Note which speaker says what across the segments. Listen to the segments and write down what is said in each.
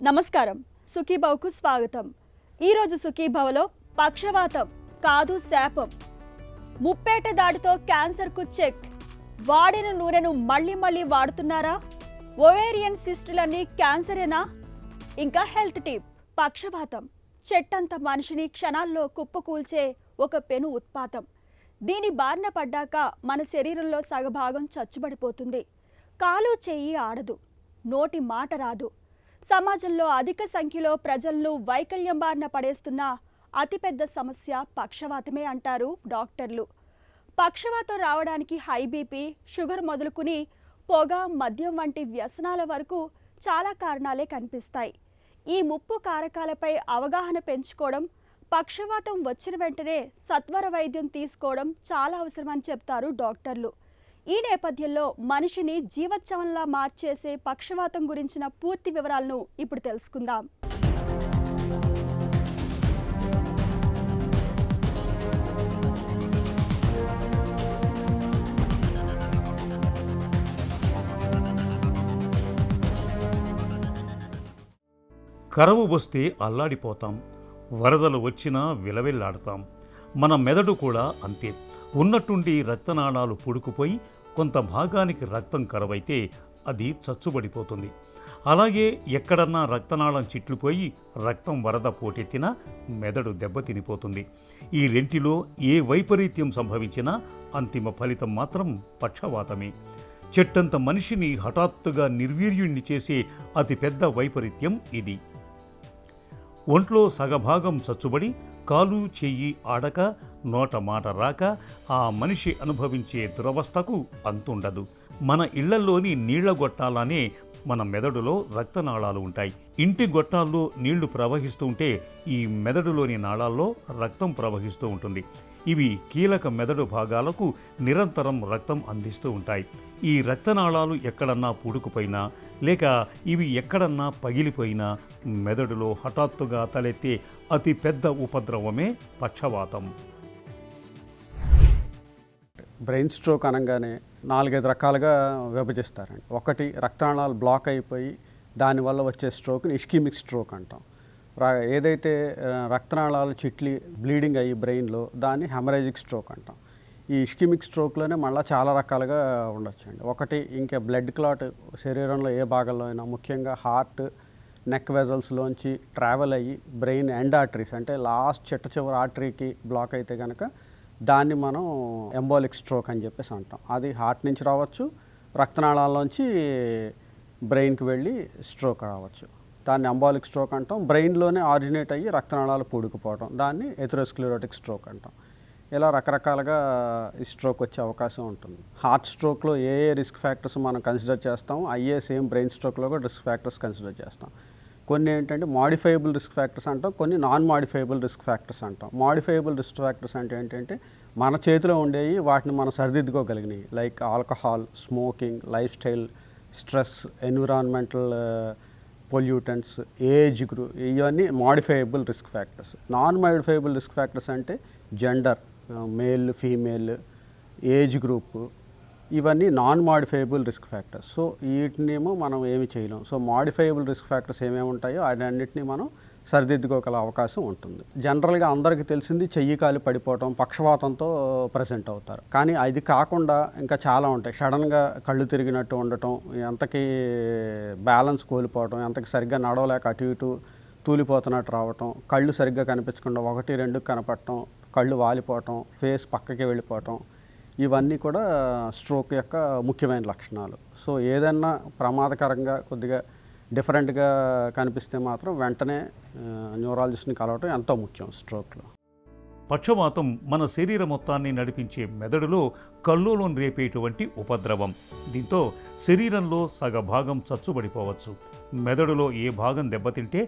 Speaker 1: నమస్కారం, సుఖీభవకు స్వాగతం. ఈరోజు సుఖీభవలో పక్షవాతం కాదు శాపం, ముప్పేట దాడితో క్యాన్సర్కు చెక్, వాడిన నూనెను మళ్ళీ వాడుతున్నారా? ఓవేరియన్ సిస్టులన్నీ క్యాన్సరేనా? ఇంకా హెల్త్ టిప్. పక్షవాతం చెట్టంత మనిషిని క్షణాల్లో కుప్పకూల్చే ఒక పెను ఉత్పాతం. దీని బారిన పడ్డాక మన శరీరంలో సగభాగం చచ్చుబడిపోతుంది. కాలు చెయ్యి ఆడదు, నోటి మాట రాదు. సమాజంలో అధిక సంఖ్యలో ప్రజలను వైకల్యం బారిన పడేస్తున్న అతిపెద్ద సమస్య పక్షవాతమే అంటారు డాక్టర్లు. పక్షవాతం రావడానికి హై బీపీ, షుగర్ మొదలుకుని పొగ, మద్యం వంటి వ్యసనాల వరకు చాలా కారణాలే కనిపిస్తాయి. ఈ ముప్పు కారకాలపై అవగాహన పెంచుకోవడం, పక్షవాతం వచ్చిన వెంటనే సత్వర వైద్యం తీసుకోవడం చాలా అవసరమని చెప్తారు డాక్టర్లు. ఈ నేపథ్యంలో మనిషిని జీవోత్సవంలా మార్చేసే పక్షవాతం గురించిన పూర్తి వివరాలను ఇప్పుడు తెలుసుకుందాం.
Speaker 2: కరవు వస్తే అల్లాడిపోతాం, వరదలు వచ్చినా విలవిల్లాడతాం. మన మెదడు కూడా అంతే. ఉన్నట్టుండి రక్తనాళాలు పుడుకుపోయి కొంత భాగానికి రక్తం కరువైతే అది చచ్చుబడిపోతుంది. అలాగే ఎక్కడన్నా రక్తనాళం చిట్లిపోయి రక్తం వరద పోటెత్తినా మెదడు దెబ్బతినిపోతుంది. ఈ రెంటిలో ఏ వైపరీత్యం సంభవించినా అంతిమ ఫలితం మాత్రం పక్షవాతమే. చెట్టంత మనిషిని హఠాత్తుగా నిర్వీర్యుణ్ణి చేసే అతిపెద్ద వైపరీత్యం ఇది. ఒంట్లో సగభాగం చచ్చుబడి కాలు చెయ్యి ఆడక, నోట మాట రాక ఆ మనిషి అనుభవించే దురవస్థకు అంతుండదు. మన ఇళ్లల్లోని నీళ్ల గొట్టాలనే మన మెదడులో రక్తనాళాలు ఉంటాయి. ఇంటి గొట్టాల్లో నీళ్లు ప్రవహిస్తూ ఉంటే ఈ మెదడులోని నాళాల్లో రక్తం ప్రవహిస్తూ ఉంటుంది. ఇవి కీలక మెదడు భాగాలకు నిరంతరం రక్తం అందిస్తూ ఉంటాయి. ఈ రక్తనాళాలు ఎక్కడన్నా పూడుకుపోయినా లేక ఇవి ఎక్కడన్నా పగిలిపోయినా మెదడులో హఠాత్తుగా తలెత్తే అతి పెద్ద ఉపద్రవమే పక్షవాతం.
Speaker 3: బ్రెయిన్ స్ట్రోక్ అనగానే 4-5 రకాలుగా విభజిస్తారండి. ఒకటి, రక్తనాళాలు బ్లాక్ అయిపోయి దానివల్ల వచ్చే స్ట్రోక్ని ఇస్కిమిక్ స్ట్రోక్ అంటాం. ఏదైతే రక్తనాళాలు చిట్లి బ్లీడింగ్ అయ్యి బ్రెయిన్లో దాన్ని హెమరేజిక్ స్ట్రోక్ అంటాం. ఈ ఇస్కిమిక్ స్ట్రోక్లోనే మళ్ళీ చాలా రకాలుగా ఉండొచ్చండి. ఒకటి, ఇంకా బ్లడ్ క్లాట్ శరీరంలో ఏ భాగంలో అయినా, ముఖ్యంగా హార్ట్, నెక్ వెజల్స్లోంచి ట్రావెల్ అయ్యి బ్రెయిన్ ఎండ్ ఆర్టరీస్ అంటే లాస్ట్ చివరి ఆర్టరీకి బ్లాక్ అయితే కనుక దాన్ని మనం ఎంబాలిక్ స్ట్రోక్ అని చెప్పేసి అంటాం. అది హార్ట్ నుంచి రావచ్చు, రక్తనాళాల్లోంచి బ్రెయిన్కి వెళ్ళి స్ట్రోక్ రావచ్చు. దాన్ని ఎంబాలిక్ స్ట్రోక్ అంటాం. బ్రెయిన్లోనే ఆరిజినేట్ అయ్యి రక్తనాళాలు పూడుకుపోవడం, దాన్ని ఎథెరోస్క్లెరోటిక్ స్ట్రోక్ అంటాం. ఇలా రకరకాలుగా ఈ స్ట్రోక్ వచ్చే అవకాశం ఉంటుంది. హార్ట్ స్ట్రోక్లో ఏ రిస్క్ ఫ్యాక్టర్స్ మనం కన్సిడర్ చేస్తాం, అయ్యే సేమ్ బ్రెయిన్ స్ట్రోక్లో కూడా రిస్క్ ఫ్యాక్టర్స్ కన్సిడర్ చేస్తాం. కొన్ని ఏంటంటే మాడిఫైయబుల్ రిస్క్ ఫ్యాక్టర్స్ అంటాం, కొన్ని నాన్ మాడిఫైయబుల్ రిస్క్ ఫ్యాక్టర్స్ అంటాం. మాడిఫైయబుల్ రిస్క్ ఫ్యాక్టర్స్ అంటే ఏంటంటే మన చేతిలో ఉండేవి, వాటిని మనం సరిదిద్దుకోగలిగినవి. Like alcohol, smoking, lifestyle, stress, environmental pollutants, age group, ఇవన్నీ modifiable risk factors. Non modifiable risk factors అంటే gender, male, female, age group, ఇవన్నీ non modifiable risk factors. So వీటినేమో మనం ఏమి చేయలేం. సో మాడిఫైయబుల్ రిస్క్ ఫ్యాక్టర్స్ ఏమేమి ఉంటాయో అన్నింటినీ మనం సరిదిద్దుకోగల అవకాశం ఉంటుంది. జనరల్గా అందరికీ తెలిసింది చెయ్యి కాలి పడిపోవటం, పక్షవాతంతో ప్రజెంట్ అవుతారు. కానీ అది కాకుండా ఇంకా చాలా ఉంటాయి. సడన్గా కళ్ళు తిరిగినట్టు ఉండటం, ఎంతకి బ్యాలెన్స్ కోల్పోవటం, ఎంతకి సరిగ్గా నడవలేక అటు ఇటు తూలిపోతున్నట్టు రావటం, కళ్ళు సరిగ్గా కనిపించకుండా 1-2 కనపడటం, కళ్ళు వాలిపోవటం, ఫేస్ పక్కకి వెళ్ళిపోవటం, ఇవన్నీ కూడా స్ట్రోక్ యొక్క ముఖ్యమైన లక్షణాలు. సో ఏదైనా ప్రమాదకరంగా కొద్దిగా డిఫరెంట్గా కనిపిస్తే మాత్రం వెంటనే న్యూరాలజిస్ట్ని కలవటం ఎంతో ముఖ్యం స్ట్రోక్లో.
Speaker 2: పక్షవాతం మన శరీర మొత్తాన్ని నడిపించే మెదడులో కల్లోలం రేపేటువంటి ఉపద్రవం. దీంతో శరీరంలో సగభాగం చచ్చుబడిపోవచ్చు. మెదడులో ఏ భాగం దెబ్బతింటే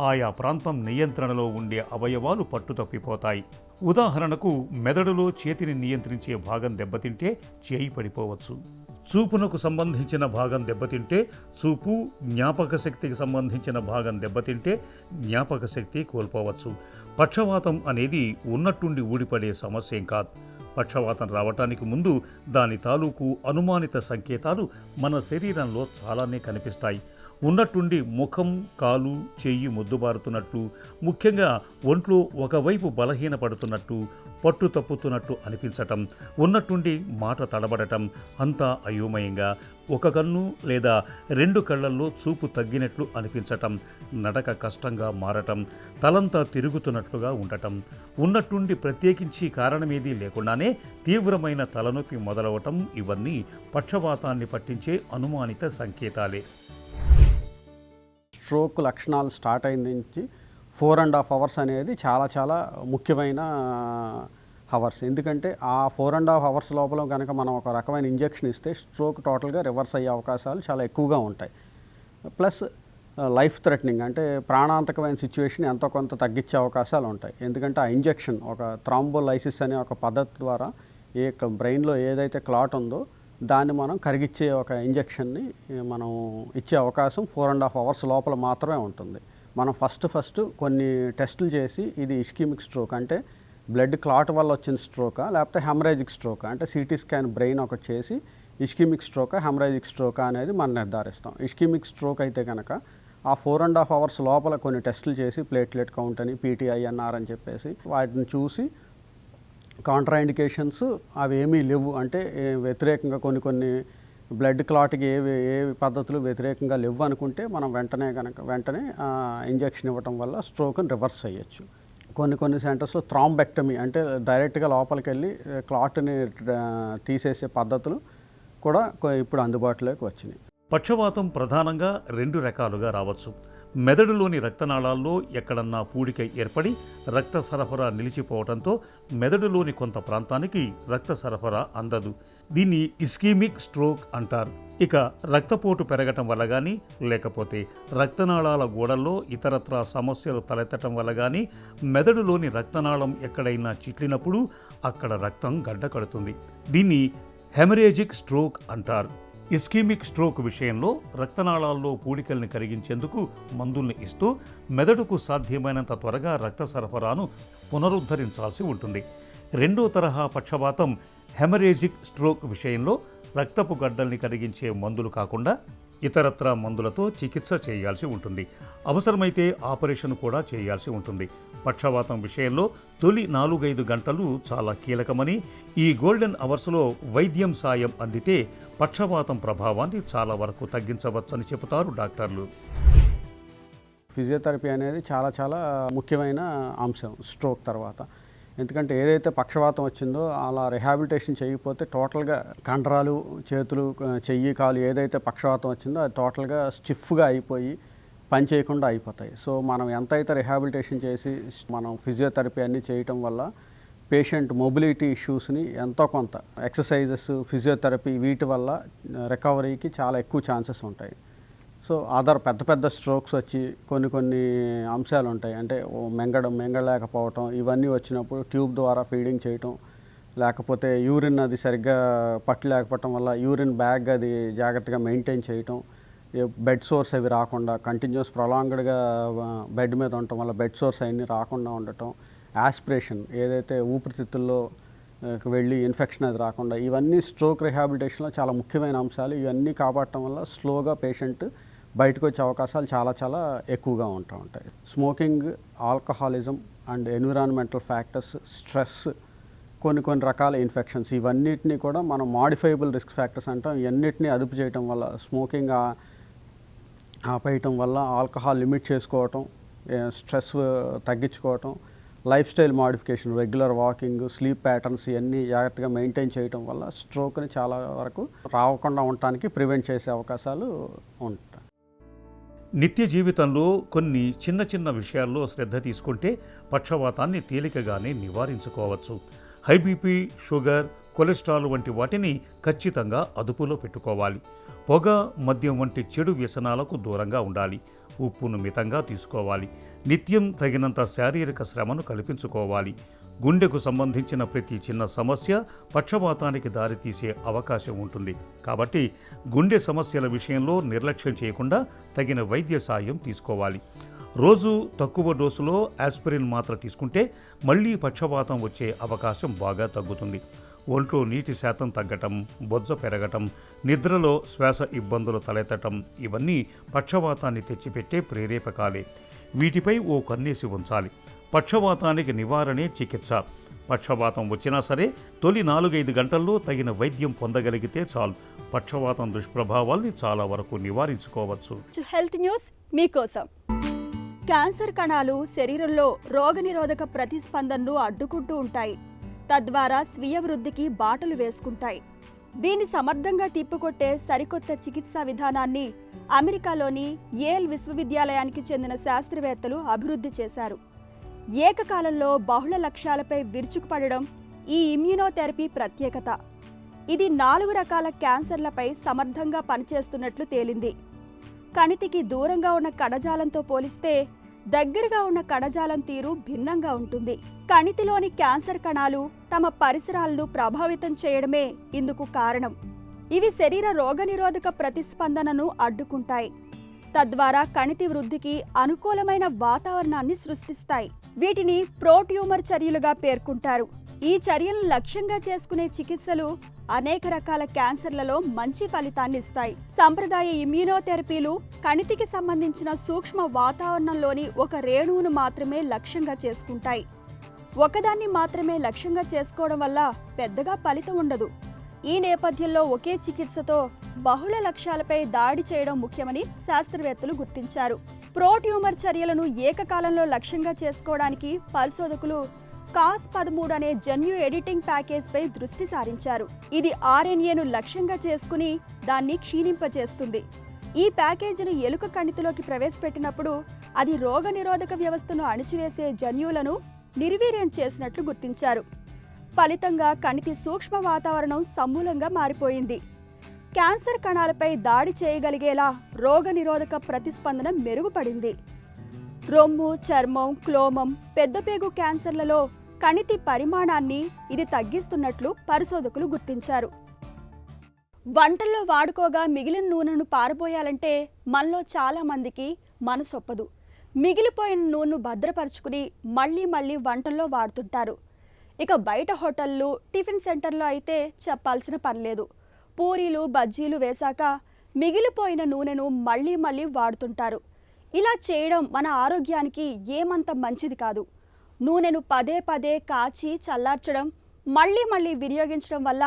Speaker 2: ఆయా ప్రాంతం నియంత్రణలో ఉండే అవయవాలు పట్టుతప్పిపోతాయి. ఉదాహరణకు మెదడులో చేతిని నియంత్రించే భాగం దెబ్బతింటే చేయి పడిపోవచ్చు. చూపునకు సంబంధించిన భాగం దెబ్బతింటే చూపు, జ్ఞాపక శక్తికి సంబంధించిన భాగం దెబ్బతింటే జ్ఞాపక శక్తి కోల్పోవచ్చు. పక్షవాతం అనేది ఉన్నట్టుండి ఊడిపడే సమస్యేం కాదు. పక్షవాతం రావటానికి ముందు దాని తాలూకు అనుమానిత సంకేతాలు మన శరీరంలో చాలానే కనిపిస్తాయి. ఉన్నట్టుండి ముఖం, కాలు, చెయ్యి మొద్దుబారుతున్నట్టు, ముఖ్యంగా ఒంట్లో ఒకవైపు బలహీనపడుతున్నట్టు, పట్టు తప్పుతున్నట్టు అనిపించటం, ఉన్నట్టుండి మాట తడబడటం, అంతా అయోమయంగా, ఒక కన్ను లేదా 2 కళ్ళల్లో చూపు తగ్గినట్లు అనిపించటం, నడక కష్టంగా మారటం, తలంతా తిరుగుతున్నట్లుగా ఉండటం, ఉన్నట్టుండి ప్రత్యేకించి కారణమేదీ లేకుండానే తీవ్రమైన తలనొప్పి మొదలవటం, ఇవన్నీ పక్షవాతాన్ని పట్టించే అనుమానిత సంకేతాలే.
Speaker 3: స్ట్రోక్ లక్షణాలు స్టార్ట్ అయిన నుంచి 4.5 hours అనేది చాలా చాలా ముఖ్యమైన హవర్స్. ఎందుకంటే ఆ 4.5 hours లోపల కనుక మనం ఒక రకమైన ఇంజెక్షన్ ఇస్తే స్ట్రోక్ టోటల్గా రివర్స్ అయ్యే అవకాశాలు చాలా ఎక్కువగా ఉంటాయి. ప్లస్ లైఫ్ థ్రెటనింగ్ అంటే ప్రాణాంతకమైన సిచ్యువేషన్ ఎంతో కొంత తగ్గించే అవకాశాలు ఉంటాయి. ఎందుకంటే ఆ ఇంజెక్షన్ ఒక థ్రాంబోలైసిస్ అనే ఒక పద్ధతి ద్వారా బ్రెయిన్లో ఏదైతే క్లాట్ ఉందో దాన్ని మనం కరిగిచ్చే ఒక ఇంజెక్షన్ని మనం ఇచ్చే అవకాశం 4.5 hours లోపల మాత్రమే ఉంటుంది. మనం ఫస్ట్ కొన్ని టెస్టులు చేసి ఇది ఇస్కీమిక్ స్ట్రోక్ అంటే బ్లడ్ క్లాట్ వల్ల వచ్చిన స్ట్రోకా లేకపోతే హెమరేజిక్ స్ట్రోకా అంటే సిటీ స్కాన్ బ్రెయిన్ ఒకటి చేసి ఇస్కీమిక్ స్ట్రోకా హెమరేజిక్ స్ట్రోకా అనేది మనం నిర్ధారిస్తాం. ఇస్కీమిక్ స్ట్రోక్ అయితే కనుక ఆ 4.5 hours లోపల కొన్ని టెస్టులు చేసి ప్లేట్లెట్ కౌంట్ అని PTINR అని చెప్పేసి వాటిని చూసి కాంట్రాఇండికేషన్స్ అవి ఏమీ లేవు అంటే వ్యతిరేకంగా కొన్ని బ్లడ్ క్లాట్కి ఏ పద్ధతులు వ్యతిరేకంగా లేవు అనుకుంటే మనం వెంటనే ఇంజెక్షన్ ఇవ్వటం వల్ల స్ట్రోక్ని రివర్స్ అయ్యచ్చు. కొన్ని సెంటర్స్లో థ్రాంబెక్టమీ అంటే డైరెక్ట్గా లోపలికి వెళ్ళి క్లాట్ని తీసేసే పద్ధతులు కూడా ఇప్పుడు అందుబాటులోకి వచ్చినాయి.
Speaker 2: పక్షవాతం ప్రధానంగా 2 రకాలుగా రావచ్చు. మెదడులోని రక్తనాళాల్లో ఎక్కడన్నా పూడిక ఏర్పడి రక్త సరఫరా నిలిచిపోవడంతో మెదడులోని కొంత ప్రాంతానికి రక్త సరఫరా అందదు. దీన్ని ఇస్కీమిక్ స్ట్రోక్ అంటారు. ఇక రక్తపోటు పెరగటం వల్ల కానీ లేకపోతే రక్తనాళాల గోడల్లో ఇతరత్రా సమస్యలు తలెత్తటం వల్ల కానీ మెదడులోని రక్తనాళం ఎక్కడైనా చిట్లినప్పుడు అక్కడ రక్తం గడ్డకడుతుంది. దీన్ని హెమరేజిక్ స్ట్రోక్ అంటారు. ఇస్కీమిక్ స్ట్రోక్ విషయంలో రక్తనాళాల్లో పూడికల్ని కరిగించేందుకు మందుల్ని ఇస్తూ మెదడుకు సాధ్యమైనంత త్వరగా రక్త సరఫరాను పునరుద్ధరించాల్సి ఉంటుంది. 2వ తరహా పక్షవాతం హెమరేజిక్ స్ట్రోక్ విషయంలో రక్తపు గడ్డల్ని కరిగించే మందులు కాకుండా ఇతరత్రా మందులతో చికిత్స చేయాల్సి ఉంటుంది. అవసరమైతే ఆపరేషన్ కూడా చేయాల్సి ఉంటుంది. పక్షవాతం విషయంలో తొలి 4-5 గంటలు చాలా కీలకమని, ఈ గోల్డెన్ అవర్స్లో వైద్యం సాయం అందితే పక్షవాతం ప్రభావాన్ని చాలా వరకు తగ్గించవచ్చని చెబుతారు డాక్టర్లు.
Speaker 3: ఫిజియోథెరపీ అనేది చాలా చాలా ముఖ్యమైన అంశం స్ట్రోక్ తర్వాత. ఎందుకంటే ఏదైతే పక్షవాతం వచ్చిందో అలా రిహాబిలిటేషన్ చేయకపోతే టోటల్గా కండరాలు, చేతులు, చెయ్యి, కాలు ఏదైతే పక్షవాతం వచ్చిందో అది టోటల్గా స్టిఫ్గా అయిపోయి పని చేయకుండా అయిపోతాయి. సో మనం ఎంతైతే రిహాబిలిటేషన్ చేసి మనం ఫిజియోథెరపీ అన్నీ చేయటం వల్ల పేషెంట్ మొబిలిటీ ఇష్యూస్ని ఎంతో కొంత ఎక్సర్సైజెస్, ఫిజియోథెరపీ వీటి వల్ల రికవరీకి చాలా ఎక్కువ ఛాన్సెస్ ఉంటాయి. సో పెద్ద స్ట్రోక్స్ వచ్చి కొన్ని అంశాలు ఉంటాయి. అంటే మెంగలేకపోవటం ఇవన్నీ వచ్చినప్పుడు ట్యూబ్ ద్వారా ఫీడింగ్ చేయటం, లేకపోతే యూరిన్ అది సరిగ్గా పట్టలేకపోవటం వల్ల యూరిన్ బ్యాగ్ అది జాగ్రత్తగా మెయింటైన్ చేయటం, బెడ్ సోర్స్ అవి రాకుండా కంటిన్యూస్ ప్రొలాంగ్డ్గా బెడ్ మీద ఉండటం వల్ల బెడ్ సోర్స్ అవన్నీ రాకుండా ఉండటం, యాస్పిరేషన్ ఏదైతే ఊపిరితిత్తుల్లో వెళ్ళి ఇన్ఫెక్షన్ అది రాకుండా, ఇవన్నీ స్ట్రోక్ రిహాబిలిటేషన్లో చాలా ముఖ్యమైన అంశాలు. ఇవన్నీ కాపాడటం వల్ల స్లోగా పేషెంట్ బయటకు వచ్చే అవకాశాలు చాలా చాలా ఎక్కువగా ఉంటాయి. Smoking, alcoholism and environmental factors, stress, కొన్ని రకాల ఇన్ఫెక్షన్స్ ఇవన్నిటిని కూడా మనం మాడిఫైబుల్ రిస్క్ ఫ్యాక్టర్స్ అంటాం. ఇవన్నిటిని అదుపు చేయటం వల్ల, స్మోకింగ్ ఆపేయటం వల్ల, ఆల్కహాల్ లిమిట్ చేసుకోవటం, స్ట్రెస్ తగ్గించుకోవటం, lifestyle modification, regular walking, sleep patterns ఇవన్నీ జాగ్రత్తగా మెయింటైన్ చేయటం వల్ల స్ట్రోక్ని చాలా వరకు రాకుండా ఉండటానికి ప్రివెంట్ చేసే అవకాశాలు ఉంటాయి.
Speaker 2: నిత్య జీవితంలో కొన్ని చిన్న విషయాల్లో శ్రద్ధ తీసుకుంటే పక్షవాతాన్ని తేలికగానే నివారించుకోవచ్చు. హై బీపీ, షుగర్, కొలెస్ట్రాల్ వంటి వాటిని ఖచ్చితంగా అదుపులో పెట్టుకోవాలి. పొగ, మద్యం వంటి చెడు వ్యసనాలకు దూరంగా ఉండాలి. ఉప్పును మితంగా తీసుకోవాలి. నిత్యం తగినంత శారీరక శ్రమను కల్పించుకోవాలి. గుండెకు సంబంధించిన ప్రతి చిన్న సమస్య పక్షవాతానికి దారితీసే అవకాశం ఉంటుంది. కాబట్టి గుండె సమస్యల విషయంలో నిర్లక్ష్యం చేయకుండా తగిన వైద్య సాయం తీసుకోవాలి. రోజు తక్కువ డోసులో ఆస్పిరిన్ మాత్ర తీసుకుంటే మళ్లీ పక్షవాతం వచ్చే అవకాశం బాగా తగ్గుతుంది. ఒంట్లో నీటి శాతం తగ్గటం, బొజ్జ పెరగటం, నిద్రలో శ్వాస ఇబ్బందులు తలెత్తటం ఇవన్నీ పక్షవాతాన్ని తెచ్చిపెట్టే ప్రేరేపకాలే. వీటిపై ఓ కన్నేసి ఉంచాలి. పక్షవాతానికి నివారణే చికిత్స. పక్షవాతం వచ్చినా సరే తొలి 4-5 గంటల్లో తగిన వైద్యం పొందగలిగితే చాలు. పక్షవాతం దుష్ప్రభావాల్ని చాలా వరకు నివారించుకోవచ్చు.
Speaker 1: హెల్త్ న్యూస్ మీకోసం. క్యాన్సర్ కణాలు శరీరంలో రోగనిరోధక ప్రతిస్పందనను అడ్డుకుంటూ ఉంటాయి. తద్వారా స్వీయ వృద్ధికి బాటలు వేసుకుంటాయి. దీన్ని సమర్థంగా తిప్పికొట్టే సరికొత్త చికిత్సా విధానాన్ని అమెరికాలోని యేల్ విశ్వవిద్యాలయానికి చెందిన శాస్త్రవేత్తలు అభివృద్ధి చేశారు. ఏకకాలంలో బహుళ లక్ష్యాలపై విరుచుకుపడడం ఈ ఇమ్యూనోథెరపీ ప్రత్యేకత. ఇది 4 రకాల క్యాన్సర్లపై సమర్థంగా పనిచేస్తున్నట్లు తేలింది. కణితికి దూరంగా ఉన్న కణజాలంతో పోలిస్తే దగ్గరగా ఉన్న కణజాలం తీరు భిన్నంగా ఉంటుంది. కణితిలోని క్యాన్సర్ కణాలు తమ పరిసరాలను ప్రభావితం చేయడమే ఇందుకు కారణం. ఇవి శరీర రోగనిరోధక ప్రతిస్పందనను అడ్డుకుంటాయి. తద్వారా కణితి వృద్ధికి అనుకూలమైన వాతావరణాన్ని సృష్టిస్తాయి. వీటిని ప్రోట్యూమర్ చర్యలుగా పేర్కొంటారు. ఈ చర్యలను లక్ష్యంగా చేసుకునే చికిత్సలు అనేక రకాల క్యాన్సర్లలో మంచి ఫలితాన్ని ఇస్తాయి. సంప్రదాయ ఇమ్యూనోథెరపీలు కణితికి సంబంధించిన సూక్ష్మ వాతావరణంలోని ఒక రేణువును మాత్రమే లక్ష్యంగా చేసుకుంటాయి. ఒకదాన్ని మాత్రమే లక్ష్యంగా చేసుకోవడం వల్ల పెద్దగా ఫలితం ఉండదు. ఈ నేపథ్యంలో ఒకే చికిత్సతో బహుళ లక్ష్యాలపై దాడి చేయడం ముఖ్యమని శాస్త్రవేత్తలు గుర్తించారు. ప్రోట్యూమర్ చర్యలను ఏకకాలంలో లక్ష్యంగా చేసుకోవడానికి పరిశోధకులు CAS13 అనే జన్యు ఎడిటింగ్ ప్యాకేజ్పై దృష్టి సారించారు. ఇది RNAను లక్ష్యంగా చేసుకుని దాన్ని క్షీణింపజేస్తుంది. ఈ ప్యాకేజీని ఎలుక కణితిలోకి ప్రవేశపెట్టినప్పుడు అది రోగనిరోధక వ్యవస్థను అణిచివేసే జన్యువులను నిర్వీర్యం చేసినట్లు గుర్తించారు. ఫలితంగా కణితి సూక్ష్మ వాతావరణం సమూలంగా మారిపోయింది. క్యాన్సర్ కణాలపై దాడి చేయగలిగేలా రోగనిరోధక ప్రతిస్పందన మెరుగుపడింది. రొమ్ము, చర్మం, క్లోమం, పెద్దపేగు క్యాన్సర్లలో కణితి పరిమాణాన్ని ఇది తగ్గిస్తున్నట్లు పరిశోధకులు గుర్తించారు. వంటల్లో వాడుకోగా మిగిలిన నూనెను పారబోయాలంటే మనలో చాలా మందికి మనసొప్పదు. మిగిలిపోయిన నూనెను భద్రపరుచుకుని మళ్ళీ వంటల్లో వాడుతుంటారు. ఇక బయట హోటళ్ళు, టిఫిన్ సెంటర్లో అయితే చెప్పాల్సిన పనిలేదు. పూరీలు, బజ్జీలు వేశాక మిగిలిపోయిన నూనెను మళ్ళీ వాడుతుంటారు. ఇలా చేయడం మన ఆరోగ్యానికి ఏమంత మంచిది కాదు. నూనెను పదే కాచి చల్లార్చడం, మళ్ళీ వినియోగించడం వల్ల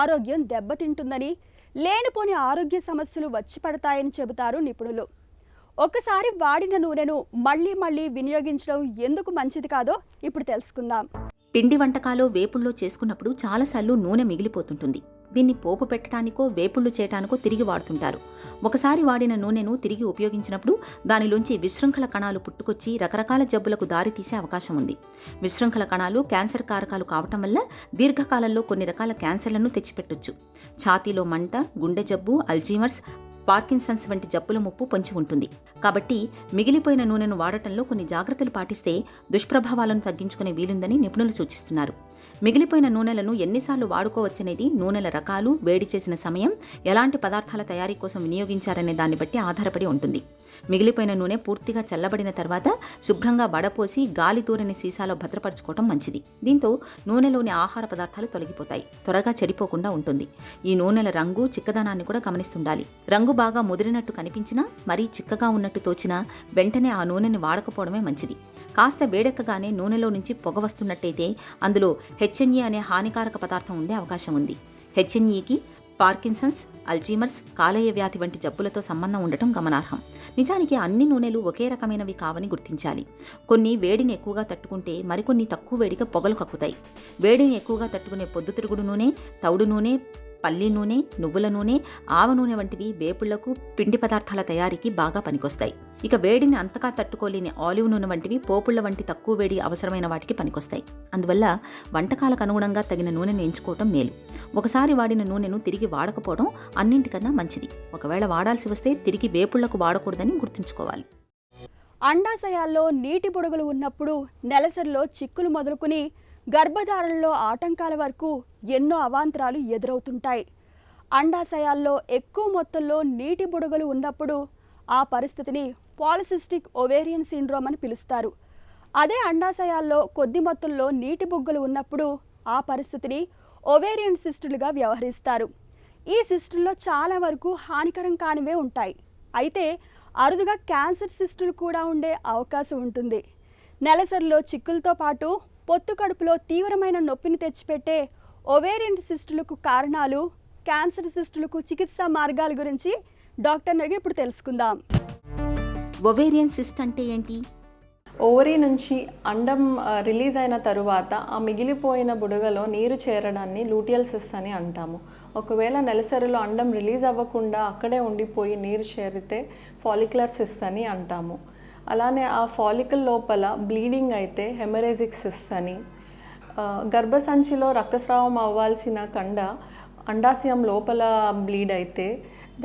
Speaker 1: ఆరోగ్యం దెబ్బతింటుందని, లేనిపోని ఆరోగ్య సమస్యలు వచ్చి పడతాయని చెబుతారు నిపుణులు. ఒకసారి వాడిన నూనెను మళ్ళీ వినియోగించడం ఎందుకు మంచిది కాదో ఇప్పుడు తెలుసుకుందాం.
Speaker 4: పిండి వంటకాలు వేపుళ్ళు చేసుకున్నప్పుడు చాలాసార్లు నూనె మిగిలిపోతుంటుంది. దీన్ని పోపు పెట్టడానికో వేపుళ్ళు చేయడానికో తిరిగి వాడుతుంటారు. ఒకసారి వాడిన నూనెను తిరిగి ఉపయోగించినప్పుడు దానిలోంచి విశృంఖల కణాలు పుట్టుకొచ్చి రకరకాల జబ్బులకు దారితీసే అవకాశం ఉంది. విశృంఖల కణాలు క్యాన్సర్ కారకాలు కావటం వల్ల దీర్ఘకాలంలో కొన్ని రకాల క్యాన్సర్లను తెచ్చిపెట్టొచ్చు. ఛాతీలో మంట, గుండె జబ్బు, అల్జీమర్స్, పార్కిన్సన్స్ వంటి జబ్బుల ముప్పు పొంచి ఉంటుంది. కాబట్టి మిగిలిపోయిన నూనెను వాడటంలో కొన్ని జాగ్రత్తలు పాటిస్తే దుష్ప్రభావాలను తగ్గించుకునే వీలుందని నిపుణులు సూచిస్తున్నారు. మిగిలిపోయిన నూనెలను ఎన్నిసార్లు వాడుకోవచ్చనేది నూనెల రకాలు, వేడి చేసిన సమయం, ఎలాంటి పదార్థాల తయారీ కోసం వినియోగించారనే దాన్ని బట్టి ఆధారపడి ఉంటుంది. మిగిలిపోయిన నూనె పూర్తిగా చల్లబడిన తర్వాత శుభ్రంగా వడపోసి గాలి దూరని సీసాలో భద్రపరచుకోవడం మంచిది. దీంతో నూనెలోని ఆహార పదార్థాలు తొలగిపోతాయి, త్వరగా చెడిపోకుండా ఉంటుంది. ఈ నూనెల రంగు, చిక్కదనాన్ని కూడా గమనిస్తుండాలి. రంగు బాగా ముదిరినట్టు కనిపించినా, మరీ చిక్కగా ఉన్నట్టు తోచినా వెంటనే ఆ నూనెని వాడకపోవడమే మంచిది. కాస్త వేడెక్కగానే నూనెలో నుంచి పొగ వస్తున్నట్టయితే అందులో HNA అనే హానికారక పదార్థం ఉండే అవకాశం ఉంది. HNAకి పార్కిన్సన్స్, అల్జీమర్స్, కాలేయ వ్యాధి వంటి జబ్బులతో సంబంధం ఉండటం గమనార్హం. నిజానికి అన్ని నూనెలు ఒకే రకమైనవి కావని గుర్తించాలి. కొన్ని వేడిని ఎక్కువగా తట్టుకుంటే మరికొన్ని తక్కువ వేడిగా పొగలు కక్కుతాయి. వేడిని ఎక్కువగా తట్టుకునే పొద్దుతిరుగుడు నూనె, తౌడు నూనె, పల్లి నూనె, నువ్వుల నూనె, ఆవ నూనె వంటివి వేపుళ్లకు, పిండి పదార్థాల తయారీకి బాగా పనికొస్తాయి. ఇక వేడిని అంతగా తట్టుకోలేని ఆలివ్ నూనె వంటివి పోపుళ్ల వంటి తక్కువ వేడి అవసరమైన వాటికి పనికొస్తాయి. అందువల్ల వంటకాలకు అనుగుణంగా తగిన నూనెను ఎంచుకోవటం మేలు. ఒకసారి వాడిన నూనెను తిరిగి వాడకపోవడం అన్నింటికన్నా మంచిది. ఒకవేళ వాడాల్సి వస్తే తిరిగి వేపుళ్లకు వాడకూడదని గుర్తుంచుకోవాలి.
Speaker 1: అండాశయాల్లో నీటి బుడగలు ఉన్నప్పుడు నెలసరిలో చిక్కులు మొదలుకుని గర్భధారణలో ఆటంకాల వరకు ఎన్నో అవాంతరాలు ఎదురవుతుంటాయి. అండాశయాల్లో ఎక్కువ మొత్తంలో నీటి బుడగలు ఉన్నప్పుడు ఆ పరిస్థితిని పాలిసిస్టిక్ ఓవేరియన్ సిండ్రోమ్ అని పిలుస్తారు. అదే అండాశయాల్లో కొద్ది మొత్తంలో నీటి బుగ్గలు ఉన్నప్పుడు ఆ పరిస్థితిని ఒవేరియన్ సిస్టులుగా వ్యవహరిస్తారు. ఈ సిస్టుల్లో చాలా వరకు హానికరం కానివే ఉంటాయి. అయితే అరుదుగా క్యాన్సర్ సిస్టులు కూడా ఉండే అవకాశం ఉంటుంది. నెలసరిలో చిక్కులతో పాటు పొత్తు కడుపులో తీవ్రమైన నొప్పిని తెచ్చిపెట్టే ఒవేరియన్ సిస్టులకు కారణాలు, క్యాన్సర్ సిస్టులకు చికిత్సా మార్గాల గురించి డాక్టర్ అడిగి ఇప్పుడు తెలుసుకుందాం.
Speaker 4: ఒవేరియన్ సిస్ట్ అంటే ఏంటి?
Speaker 5: ఓవరీ నుంచి అండం రిలీజ్ అయిన తరువాత ఆ మిగిలిపోయిన బుడగలో నీరు చేరడాన్ని లూటియల్ సిస్ట్ అని అంటాము. ఒకవేళ నెలసరిలో అండం రిలీజ్ అవ్వకుండా అక్కడే ఉండిపోయి నీరు చేరితే ఫాలిక్యులర్ సిస్ట్ అని అంటాము. అలానే ఆ ఫాలికల్ లోపల బ్లీడింగ్ అయితే హెమరేజిక్ సిస్ట్ అని. గర్భసంచిలో రక్తస్రావం అవ్వాల్సిన కండ అండాశయం లోపల బ్లీడ్ అయితే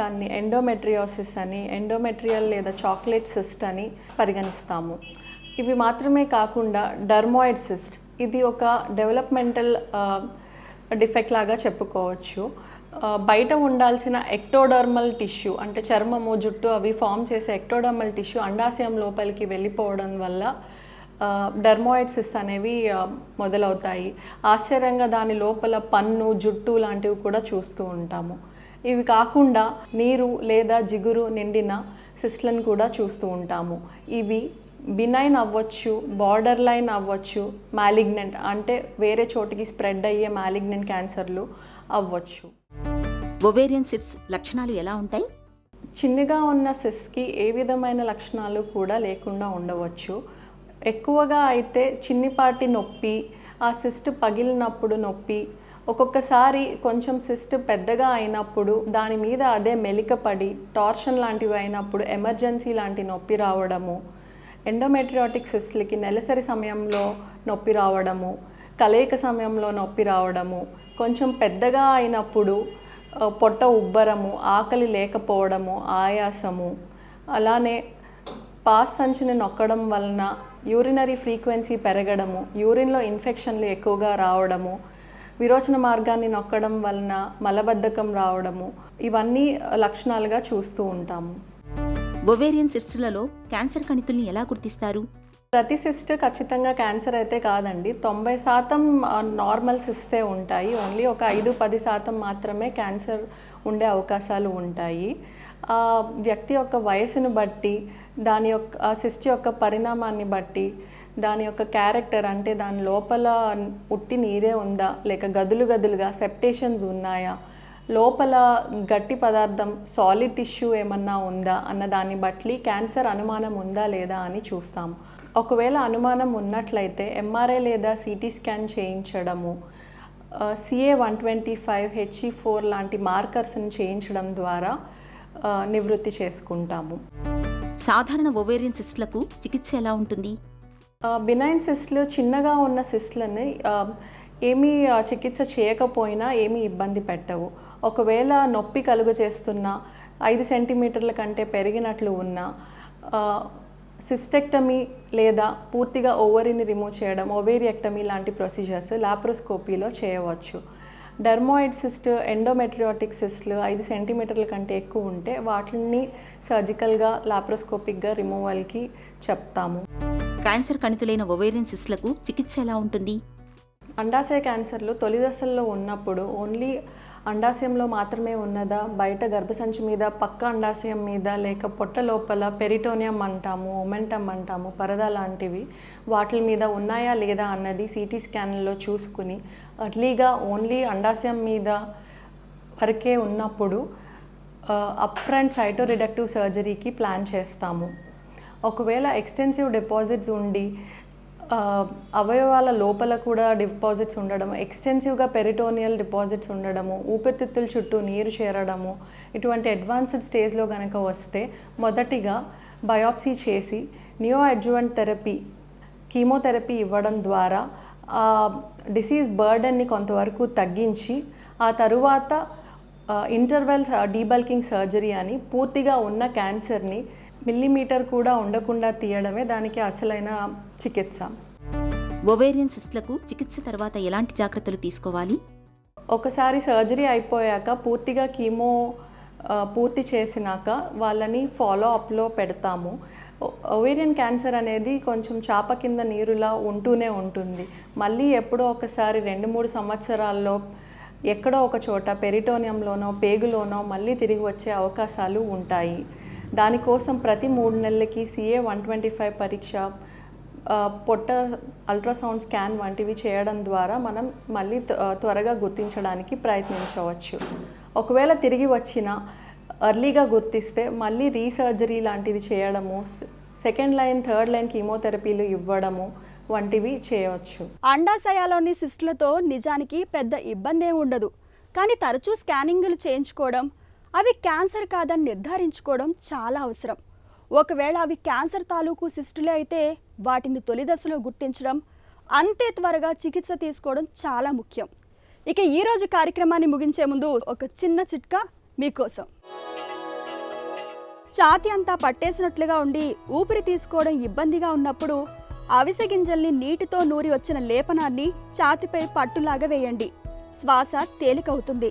Speaker 5: దాన్ని ఎండోమెట్రియోసిస్ అని, ఎండోమెట్రియల్ లేదా చాక్లెట్ సిస్ట్ అని పరిగణిస్తాము. ఇవి మాత్రమే కాకుండా డర్మాయిడ్ సిస్ట్, ఇది ఒక డెవలప్మెంటల్ డిఫెక్ట్ లాగా చెప్పుకోవచ్చు. బయట ఉండాల్సిన ఎక్టోడర్మల్ టిష్యూ అంటే చర్మము, జుట్టు అవి ఫామ్ చేసే ఎక్టోడర్మల్ టిష్యూ అండాశయం లోపలికి వెళ్ళిపోవడం వల్ల డర్మాయిడ్ సిస్ట్ అనేవి మొదలవుతాయి. ఆశ్చర్యంగా దాని లోపల పన్ను, జుట్టు లాంటివి కూడా చూస్తూ ఉంటాము. ఇవి కాకుండా నీరు లేదా జిగురు నిండిన సిస్ట్లను కూడా చూస్తూ ఉంటాము. ఇవి బినైన్ అవ్వచ్చు, బార్డర్ లైన్ అవ్వచ్చు, మ్యాలిగ్నెంట్ అంటే వేరే చోటికి స్ప్రెడ్ అయ్యే మ్యాలిగ్నెంట్ క్యాన్సర్లు అవ్వచ్చు.
Speaker 4: ఒవేరియన్ సిస్ట్ లక్షణాలు ఎలా ఉంటాయి?
Speaker 5: చిన్నగా ఉన్న సిస్ట్కి ఏ విధమైన లక్షణాలు కూడా లేకుండా ఉండవచ్చు. ఎక్కువగా అయితే చిన్నిపాటి నొప్పి, ఆ సిస్ట్ పగిలినప్పుడు నొప్పి, ఒక్కొక్కసారి కొంచెం సిస్ట్ పెద్దగా అయినప్పుడు దాని మీద అదే మెలికపడి టార్షన్ లాంటివి అయినప్పుడు ఎమర్జెన్సీ లాంటి నొప్పి రావడము, ఎండోమెట్రియాటిక్ సిస్ట్లకి నెలసరి సమయంలో నొప్పి రావడము, కలయిక సమయంలో నొప్పి రావడము, కొంచెం పెద్దగా అయినప్పుడు పొట్ట ఉబ్బరము, ఆకలి లేకపోవడము, ఆయాసము, అలానే పాస్ సంచిని నొక్కడం వలన యూరినరీ ఫ్రీక్వెన్సీ పెరగడము, యూరిన్లో ఇన్ఫెక్షన్లు ఎక్కువగా రావడము, విరోచన మార్గాన్ని నొక్కడం వలన మలబద్ధకం రావడము, ఇవన్నీ లక్షణాలుగా చూస్తూ ఉంటాము.
Speaker 4: ఒవేరియన్ సిస్టులలో క్యాన్సర్ కణితుల్ని ఎలా గుర్తిస్తారు?
Speaker 5: ప్రతి సిస్ట్ ఖచ్చితంగా క్యాన్సర్ అయితే కాదండి. 90% నార్మల్ సిస్టే ఉంటాయి. ఓన్లీ ఒక 5-10% మాత్రమే క్యాన్సర్ ఉండే అవకాశాలు ఉంటాయి. వ్యక్తి యొక్క వయసును బట్టి, దాని యొక్క ఆ సిస్ట్ యొక్క పరిణామాన్ని బట్టి, దాని యొక్క క్యారెక్టర్ అంటే దాని లోపల ఉట్టి నీరే ఉందా లేక గదులు గదులుగా సెప్టేషన్స్ ఉన్నాయా, లోపల గట్టి పదార్థం సాలిడ్ టిష్యూ ఏమన్నా ఉందా అన్న దాన్ని బట్టి క్యాన్సర్ అనుమానం ఉందా లేదా అని చూస్తాము. ఒకవేళ అనుమానం ఉన్నట్లయితే ఎంఆర్ఐ లేదా సిటీ స్కాన్ చేయించడము, CA-125, HE4 లాంటి మార్కర్స్ని చేయించడం ద్వారా నివృత్తి చేసుకుంటాము.
Speaker 4: సాధారణ ఒవేరియన్ సిస్ట్లకు చికిత్స ఎలా ఉంటుంది?
Speaker 5: బినైన్ సిస్ట్లు, చిన్నగా ఉన్న సిస్ట్లని ఏమీ చికిత్స చేయకపోయినా ఏమీ ఇబ్బంది పెట్టవు. ఒకవేళ నొప్పి కలుగ చేస్తున్నా, 5 సెంటీమీటర్ల కంటే పెరిగినట్లు ఉన్న సిస్టెక్టమీ లేదా పూర్తిగా ఓవరీని రిమూవ్ చేయడం, ఓవేరియక్టమీ లాంటి ప్రొసీజర్స్ లాప్రోస్కోపీలో చేయవచ్చు. డర్మాయిడ్ సిస్ట్, ఎండోమెట్రియాటిక్ సిస్ట్లు 5 సెంటీమీటర్ల కంటే ఎక్కువ ఉంటే వాటిని సర్జికల్గా, లాప్రోస్కోపిక్గా రిమూవల్కి చెప్తాము.
Speaker 4: క్యాన్సర్ కణితులైన ఒవేరియన్ సిస్ట్లకు చికిత్స ఎలా ఉంటుంది?
Speaker 5: అండాశయ క్యాన్సర్లు తొలి దశల్లో ఉన్నప్పుడు ఓన్లీ అండాశయంలో మాత్రమే ఉన్నదా, బయట గర్భసంచి మీద, పక్క అండాశయం మీద, లేక పొట్ట లోపల పెరిటోనియం అంటాము, ఒమెంటమ్ అంటాము, పరద లాంటివి వాటి మీద ఉన్నాయా లేదా అన్నది సిటీ స్కాన్లో చూసుకుని అర్లీగా ఓన్లీ అండాశయం మీద వరకే ఉన్నప్పుడు అప్ ఫ్రంట్ సైటోరిడక్టివ్ సర్జరీకి ప్లాన్ చేస్తాము. ఒకవేళ ఎక్స్టెన్సివ్ డిపాజిట్స్ ఉండి అవయవాల లోపల కూడా డిపాజిట్స్ ఉండడం, ఎక్స్టెన్సివ్గా పెరిటోనియల్ డిపాజిట్స్ ఉండడము, ఊపిరితిత్తుల చుట్టూ నీరు చేరడము, ఇటువంటి అడ్వాన్స్డ్ స్టేజ్లో కనుక వస్తే మొదటిగా బయాప్సీ చేసి నియో అడ్జువెంట్ థెరపీ, కీమోథెరపీ ఇవ్వడం ద్వారా ఆ డిసీజ్ బర్డన్ని కొంతవరకు తగ్గించి ఆ తరువాత ఇంటర్వెల్ డీబల్కింగ్ సర్జరీ అని పూర్తిగా ఉన్న క్యాన్సర్ని మిల్లీమీటర్ కూడా ఉండకుండా తీయడమే దానికి అసలైన చికిత్స.
Speaker 4: ఒవేరియన్ సిస్ట్లకు చికిత్స తర్వాత ఎలాంటి జాగ్రత్తలు తీసుకోవాలి?
Speaker 5: ఒకసారి సర్జరీ అయిపోయాక పూర్తిగా కీమో పూర్తి చేసినాక వాళ్ళని ఫాలో అప్లో పెడతాము. ఒవేరియన్ క్యాన్సర్ అనేది కొంచెం చాప కింద నీరులా ఉంటూనే ఉంటుంది. మళ్ళీ ఎప్పుడో ఒకసారి 2-3 సంవత్సరాల్లో ఎక్కడో ఒక చోట పెరిటోనియంలోనో పేగులోనో మళ్ళీ తిరిగి వచ్చే అవకాశాలు ఉంటాయి. దానికోసం ప్రతి 3 నెలలకి CA 125 పరీక్ష, పొట్ట అల్ట్రాసౌండ్ స్కాన్ వంటివి చేయడం ద్వారా మనం మళ్ళీ త్వరగా గుర్తించడానికి ప్రయత్నించవచ్చు. ఒకవేళ తిరిగి వచ్చిన ఎర్లీగా గుర్తిస్తే మళ్ళీ రీసర్జరీ లాంటిది చేయడము, సెకండ్ లైన్, థర్డ్ లైన్ కీమోథెరపీలు ఇవ్వడము వంటివి చేయవచ్చు.
Speaker 1: అండాశయాలోని సిస్టులతో నిజానికి పెద్ద ఇబ్బంది ఉండదు, కానీ తరచూ స్కానింగ్లు చేయించుకోవడం, అవి క్యాన్సర్ కాదని నిర్ధారించుకోవడం చాలా అవసరం. ఒకవేళ అవి క్యాన్సర్ తాలూకు సిస్టులే అయితే వాటిని తొలి దశలో గుర్తించడం, అంతే త్వరగా చికిత్స తీసుకోవడం చాలా ముఖ్యం. ఇక ఈరోజు కార్యక్రమాన్ని ముగించే ముందు ఒక చిన్న చిట్కా మీకోసం. ఛాతీ అంతా పట్టేసినట్లుగా ఉండి ఊపిరి తీసుకోవడం ఇబ్బందిగా ఉన్నప్పుడు అవిసె గింజల్ని నీటితో నూరి వచ్చిన లేపనాన్ని ఛాతీపై పట్టులాగా వేయండి. శ్వాస తేలికవుతుంది.